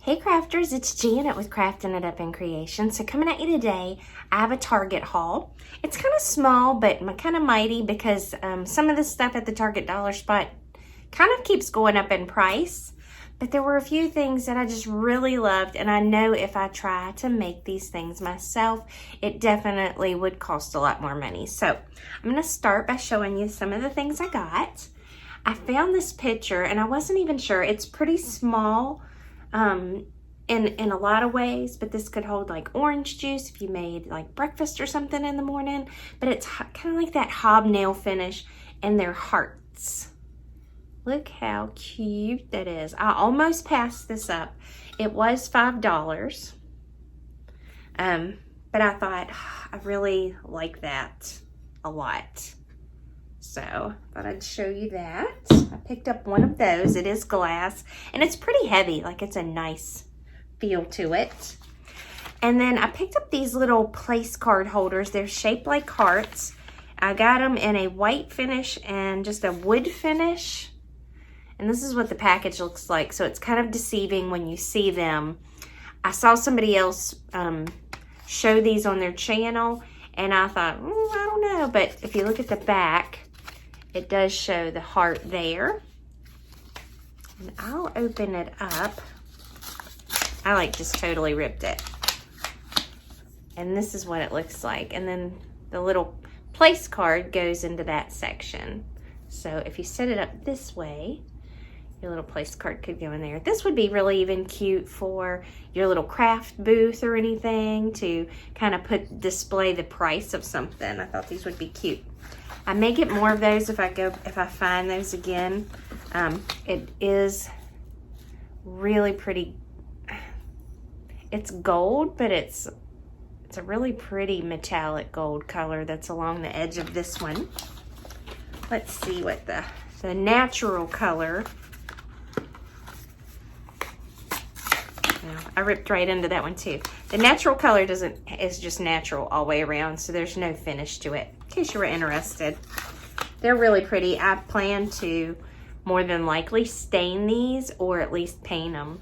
Hey crafters, it's Janet with Crafting It Up in Creation. So coming at you today, I have a Target haul. It's kind of small, but kind of mighty because some of the stuff at the Target dollar spot kind of keeps going up in price. But there were a few things that I just really loved, and I know if I try to make these things myself, it definitely would cost a lot more money. So I'm going to start by showing you some of the things I got. I found this picture, and I wasn't even sure. It's pretty small. In a lot of ways, but this could hold like orange juice if you made like breakfast or something in the morning. But it's kind of like that hobnail finish, and they're hearts. Look how cute that is. I almost passed this up. It was $5. But I thought I really like that a lot. So I thought I'd show you that. I picked up one of those. It is glass, and it's pretty heavy. Like, it's a nice feel to it. And then I picked up these little place card holders. They're shaped like hearts. I got them in a white finish and just a wood finish. And this is what the package looks like. So it's kind of deceiving when you see them. I saw somebody else show these on their channel, and I thought, I don't know. But if you look at the back, it does show the heart there. And I'll open it up. I like just totally ripped it. And this is what it looks like. And then the little place card goes into that section. So if you set it up this way, your little place card could go in there. This would be really even cute for your little craft booth or anything, to kind of display the price of something. I thought these would be cute. I may get more of those if I find those again. It is really pretty. It's gold, but it's a really pretty metallic gold color that's along the edge of this one. Let's see what the natural color. I ripped right into that one too. The natural color is just natural all the way around, so there's no finish to it, in case you were interested. They're really pretty. I plan to more than likely stain these, or at least paint them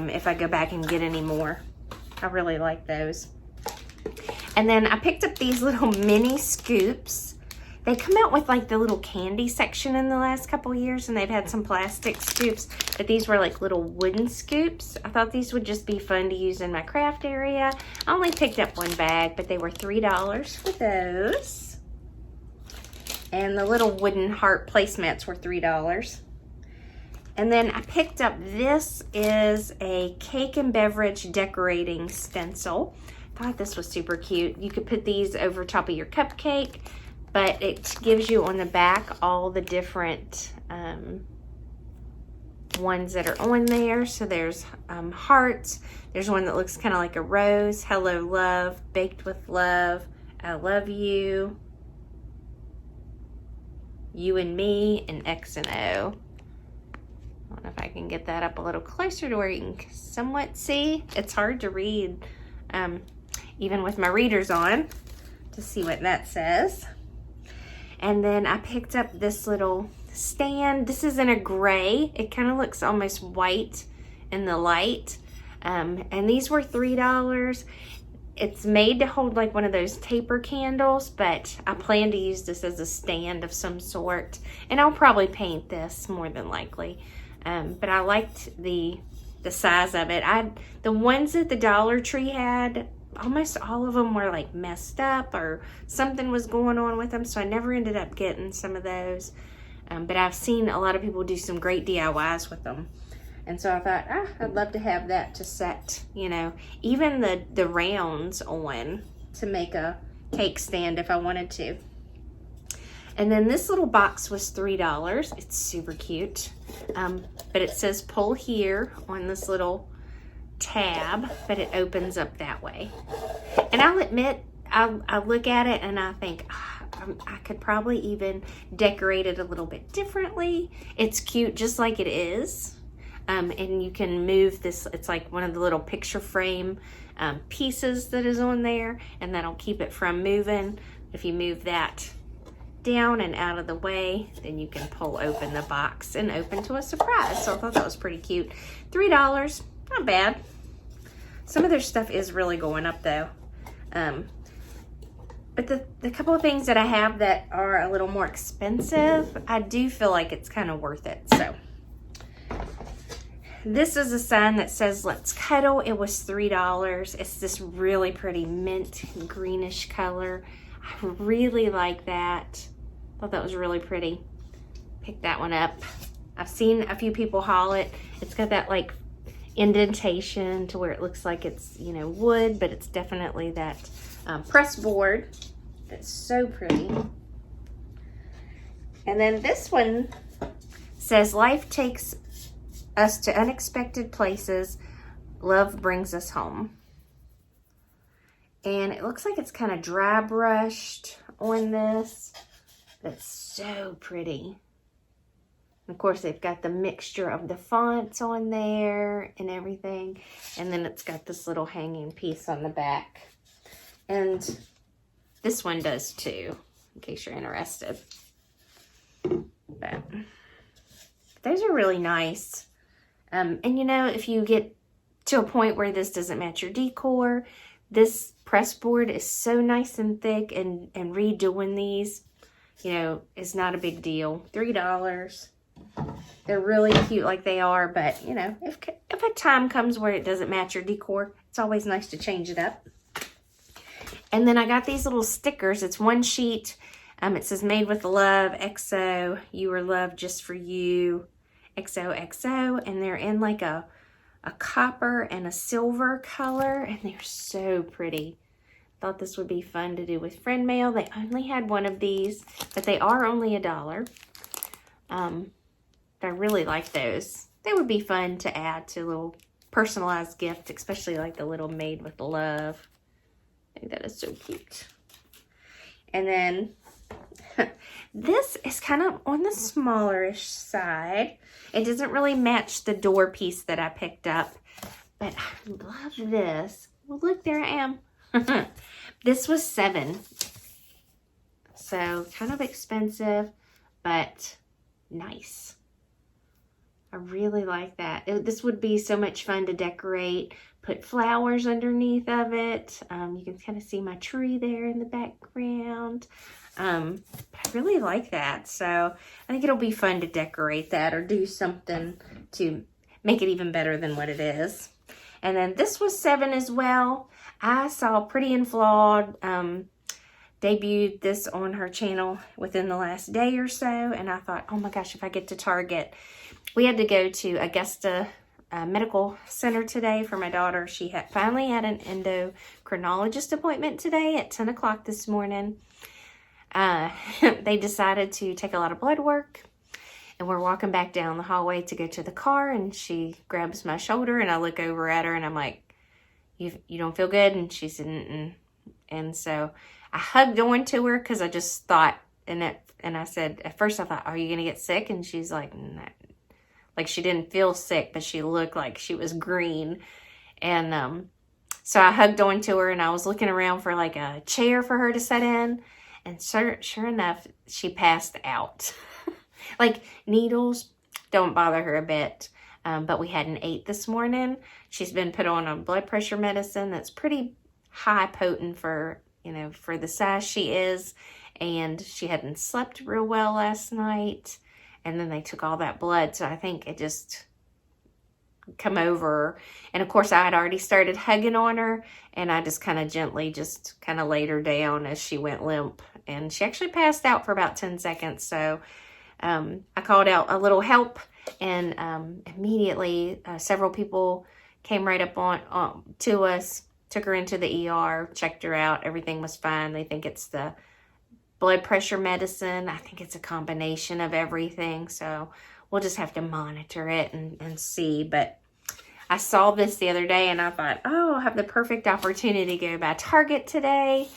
if I go back and get any more. I really like those. And then I picked up these little mini scoops. They come out with like the little candy section in the last couple years, and they've had some plastic scoops, but these were like little wooden scoops. I thought these would just be fun to use in my craft area. I only picked up one bag, but they were $3 for those. And the little wooden heart placemats were $3. And then I picked up, this is a cake and beverage decorating stencil. I thought this was super cute. You could put these over top of your cupcake, but it gives you on the back all the different ones that are on there. So there's hearts. There's one that looks kind of like a rose. Hello, love. Baked with love. I love you. You and me. And X and O. I don't know if I can get that up a little closer to where you can somewhat see. It's hard to read, even with my readers on, to see what that says. And then I picked up this little stand. This is in a gray. It kind of looks almost white in the light. And these were $3. It's made to hold like one of those taper candles, but I plan to use this as a stand of some sort. And I'll probably paint this more than likely. But I liked the size of it. The ones that the Dollar Tree had, almost all of them were like messed up or something was going on with them, so I never ended up getting some of those. But I've seen a lot of people do some great DIYs with them. And so I thought, I'd love to have that to set, you know, even the rounds on to make a cake stand if I wanted to. And then this little box was $3. It's super cute. But it says pull here on this little tab, but it opens up that way. And I'll admit, I look at it and I think I could probably even decorate it a little bit differently. It's cute just like it is. And you can move this. It's like one of the little picture frame pieces that is on there, and that'll keep it from moving. If you move that down and out of the way, then you can pull open the box and open to a surprise. So I thought that was pretty cute. $3. not bad. Some of their stuff is really going up though. But the couple of things that I have that are a little more expensive, I do feel like it's kind of worth it. So this is a sign that says let's cuddle. It was $3. It's this really pretty mint greenish color. I really like that. Thought that was really pretty. Picked that one up. I've seen a few people haul it. It's got that like indentation to where it looks like it's, you know, wood, but it's definitely that press board. That's so pretty. And then this one says life takes us to unexpected places. Love brings us home. And it looks like it's kind of dry brushed on this. That's so pretty. And of course, they've got the mixture of the fonts on there and everything. And then it's got this little hanging piece on the back. And this one does too, in case you're interested. But those are really nice. And you know, if you get to a point where this doesn't match your decor, this press board is so nice and thick, and redoing these, you know, is not a big deal. $3. They're really cute like they are, but you know, if a time comes where it doesn't match your decor, it's always nice to change it up. And then I got these little stickers. It's one sheet. It says made with love, XO, you are loved just for you, XOXO, and they're in like a copper and a silver color, and they're so pretty. Thought this would be fun to do with friend mail. They only had one of these, but they are only $1. I really like those. They would be fun to add to a little personalized gift, especially like the little made with love. I think that is so cute. And then this is kind of on the smallerish side. It doesn't really match the door piece that I picked up, but I love this. Well, look, there I am. This was $7. So kind of expensive, but nice. I really like that. This would be so much fun to decorate, put flowers underneath of it. You can kind of see my tree there in the background. But I really like that. So I think it'll be fun to decorate that or do something to make it even better than what it is. And then this was $7 as well. I saw Pretty and Flawed debuted this on her channel within the last day or so. And I thought, oh my gosh, if I get to Target. We had to go to Augusta Medical Center today for my daughter. She finally had an endocrinologist appointment today at 10 o'clock this morning. They decided to take a lot of blood work, and we're walking back down the hallway to go to the car, and she grabs my shoulder, and I look over at her, and I'm like, you don't feel good? And she said, mm-mm. And so I hugged on to her because I just thought, and I said, at first I thought, are you going to get sick? And she's like, no. Like she didn't feel sick, but she looked like she was green. And so I hugged on to her, and I was looking around for like a chair for her to sit in. And sure enough, she passed out. Like needles don't bother her a bit. But we hadn't ate this morning. She's been put on a blood pressure medicine that's pretty high potent for, you know, for the size she is. And she hadn't slept real well last night. And then they took all that blood. So I think it just come over. And of course I had already started hugging on her. And I just kind of gently just kind of laid her down as she went limp. And she actually passed out for about 10 seconds. So I called out a little help. And immediately several people came right up on to us. Took her into the ER. Checked her out. Everything was fine. They think it's the blood pressure medicine. I think it's a combination of everything. So we'll just have to monitor it and see. But I saw this the other day and I thought, oh, I'll have the perfect opportunity to go by Target today.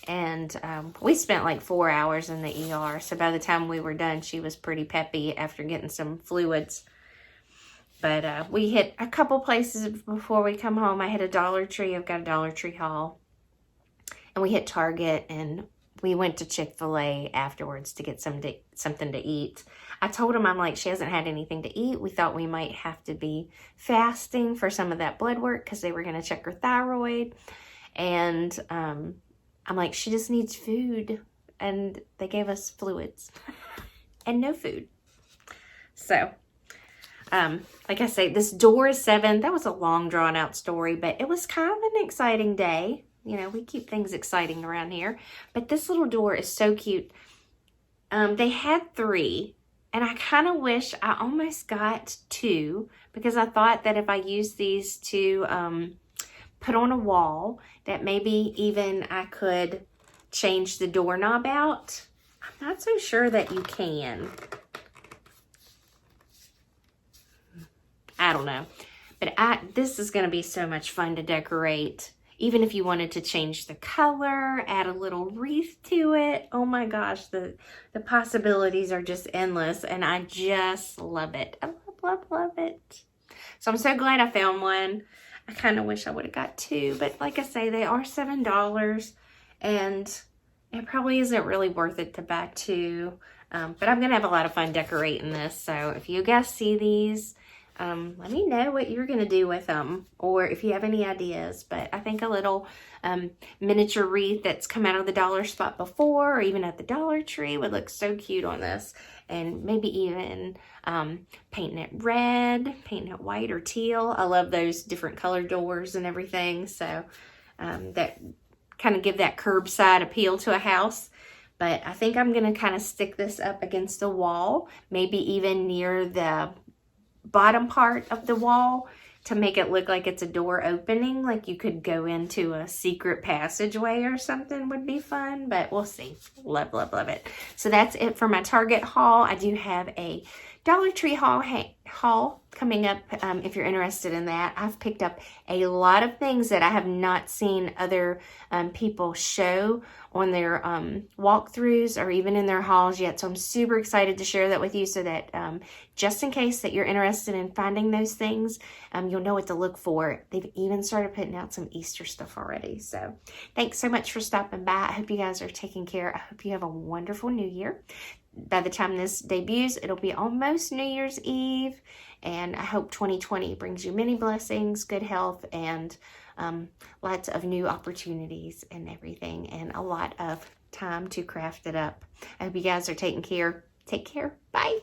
And we spent like 4 hours in the ER. So by the time we were done, she was pretty peppy after getting some fluids. But we hit a couple places before we come home. I hit a Dollar Tree. I've got a Dollar Tree haul. And we hit Target, and we went to Chick-fil-A afterwards to get something to eat. I told him, I'm like, she hasn't had anything to eat. We thought we might have to be fasting for some of that blood work because they were going to check her thyroid. And I'm like, she just needs food. And they gave us fluids and no food. So, like I say, this door is 7. That was a long drawn out story, but it was kind of an exciting day. You know, we keep things exciting around here. But this little door is so cute. They had 3, and I kind of wish I almost got 2 because I thought that if I used these to put on a wall, that maybe even I could change the doorknob out. I'm not so sure that you can. I don't know. But this is going to be so much fun to decorate. Even if you wanted to change the color, add a little wreath to it. Oh my gosh, the possibilities are just endless. And I just love it. I love it. So I'm so glad I found one. I kind of wish I would have got 2. But like I say, they are $7. And it probably isn't really worth it to buy 2. But I'm going to have a lot of fun decorating this. So if you guys see these, let me know what you're going to do with them, or if you have any ideas. But I think a little miniature wreath that's come out of the dollar spot before, or even at the Dollar Tree, would look so cute on this. And maybe even painting it red, painting it white or teal. I love those different color doors and everything. So that kind of give that curbside appeal to a house. But I think I'm going to kind of stick this up against the wall, maybe even near the bottom part of the wall to make it look like it's a door opening, like you could go into a secret passageway or something would be fun, but we'll see. Love it. So that's it for my Target haul. I do have a Dollar Tree haul coming up if you're interested in that. I've picked up a lot of things that I have not seen other people show on their walkthroughs or even in their hauls yet. So I'm super excited to share that with you so that just in case that you're interested in finding those things, you'll know what to look for. They've even started putting out some Easter stuff already. So thanks so much for stopping by. I hope you guys are taking care. I hope you have a wonderful new year. By the time this debuts, it'll be almost New Year's Eve. And I hope 2020 brings you many blessings, good health, and lots of new opportunities and everything, and a lot of time to craft it up. I hope you guys are taking care. Take care. Bye.